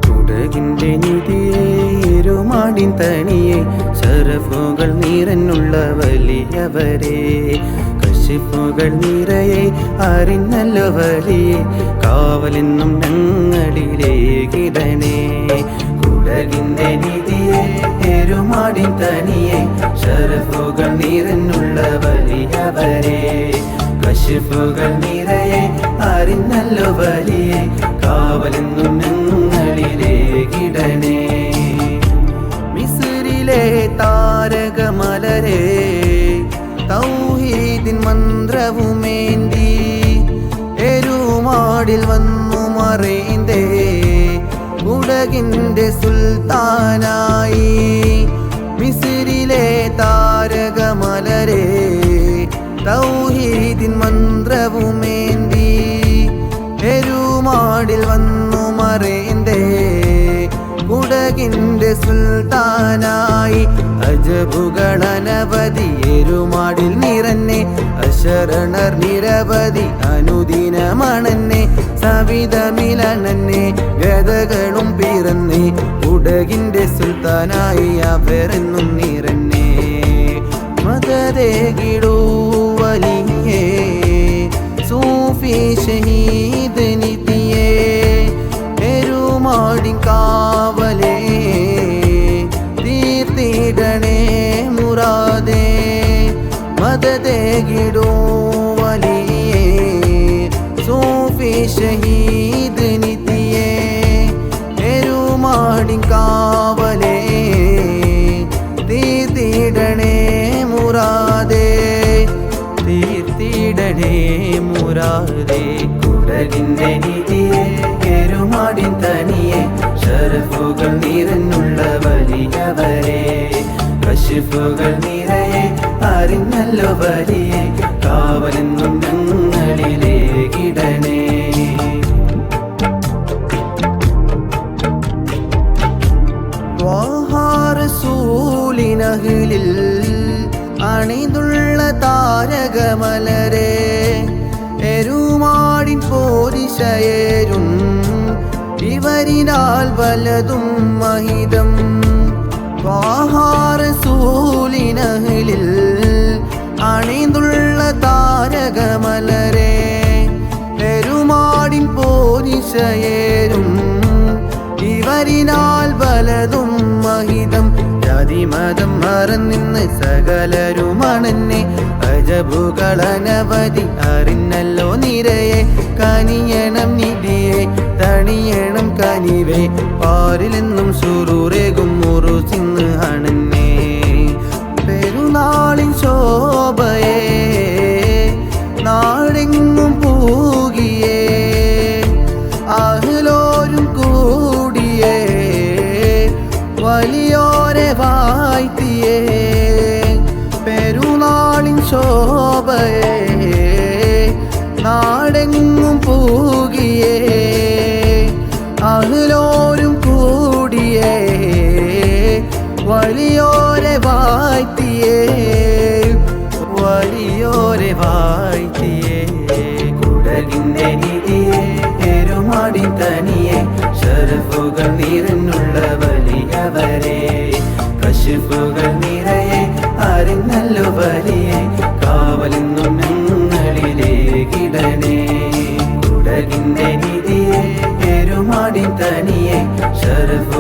കുടകിൻ്റെ നിധിയെ എരുമാടിൻ തനിയെ ശറഫുകൾ നിറഞ്ഞുള്ള വലിയവരെ കശിഫുകൾ നിറയെ അറിഞ്ഞല്ലോ വലിയെ കാവലെന്നും ഞങ്ങളിലേക്കിടണേ. കുടകിൻ്റെ നിധിയെ എരുമാടിൻ തനിയെ ശറഫുകൾ നിറഞ്ഞുള്ള വലിയവരെ കശിഫുകൾ നിറയെ അറിഞ്ഞല്ലോ വലിയെ കാവലെന്നും ഞങ്ങളിലേക്കിടണേ. മിസ്രിലെ താരകമലരെ തൗഹീദിൻ മന്ത്രവുമേന്തി എരുമാടിൽ വന്നു മറേന്തേ കുടകിൻ്റെ സുൽത്താനായി. മിസ്രിലെ താരകമലരെ തൗഹീദിൻ മന്ത്രവുമേന്തി എരുമാടിൽ വന്നു മറേന്തേ കുടകിൻ്റെ സുൽത്താനായി. അജബുകളനവധി എരുമാടിൽ നിറഞ്ഞെ അശരണർ നിരവധി അനുദിനമണന്നെ സവിധമിലണന്നെ ഗതകളും പിറന്നേ കുടകിൻ്റെ സുൽത്താനായി അവരെന്നും നിറഞ്ഞേ. മദദേകിടൂ വലിയേ സൂഫി ഷഹീദ് നിധിയേ എരുമാടിൻ കാവലേ തീർത്തിടണേ മുറാദേ. മദദേകിടൂ വലിയേ സൂഫി ഷഹീദ് നിധിയേ എരുമാടിൻ കാവലേ തീർത്തിടണേ മുറാദേ തീർത്തിടണേ മുറാദേ. കുടകിൻ്റെ നിധിയെ എരുമാടിൻ തനിയെ ശറഫുകൾ നിറഞ്ഞുള്ള വലിയവരെ കശിഫുകൾ നിറയെ അറിഞ്ഞല്ലോ വലിയെ കാവലെന്നും ഞങ്ങളിലേക്കിടണേ. റസൂലിനഹ്ലിൽ അണിതുള്ള താരകമലരെ എരുമാടിൻ പോരിശയേരും ഇവരിനാൽ വലതും മഹിതം. റസൂലിനഹ്ലിൽ അണിതുള്ള താരകമലരെ എരുമാടിൻ പോരിശയേരും ഇവരിനാൽ വലതും മഹിതം. ജാതിമതം മറന്നിന്ന് സകലരുമണന്നെ അജബുകളനവധി അറിഞ്ഞല്ലോ നിരയെ കനിയണം നിധിയെ തണിയണം കനിവേ പാരിലെന്നും സുറൂറേകും മുറുസിന്ന് അണന്നെ. പെരുന്നാളിൻ ശോഭയെ നാടെങ്ങും പൂകിയേ അഹ്ലോരും കൂടിയേ വലിയോരെ വാഴ്ത്തിയേ. പെരുന്നാളിൻ ശോഭയെ നാടെങ്ങും പൂകിയേ അഹ്ലോരും കൂടിയേ വലിയോരെ വാഴ്ത്തിയേ വലിയോരെ വാഴ്ത്തിയേ. കുടകിൻ്റെ നിധിയെ എരുമാടിൻ തനിയെ ശറഫുകൾ നിറഞ്ഞുള്ള വലിയവരെ കശിഫുകൾ നിറയെ അറിഞ്ഞല്ലോ വലിയെ കാവലെന്നും ഞങ്ങളിലേക്കിടണേ. കുടകിൻ്റെ നിധിയെ എരുമാടിൻ തനിയെ ശറഫ്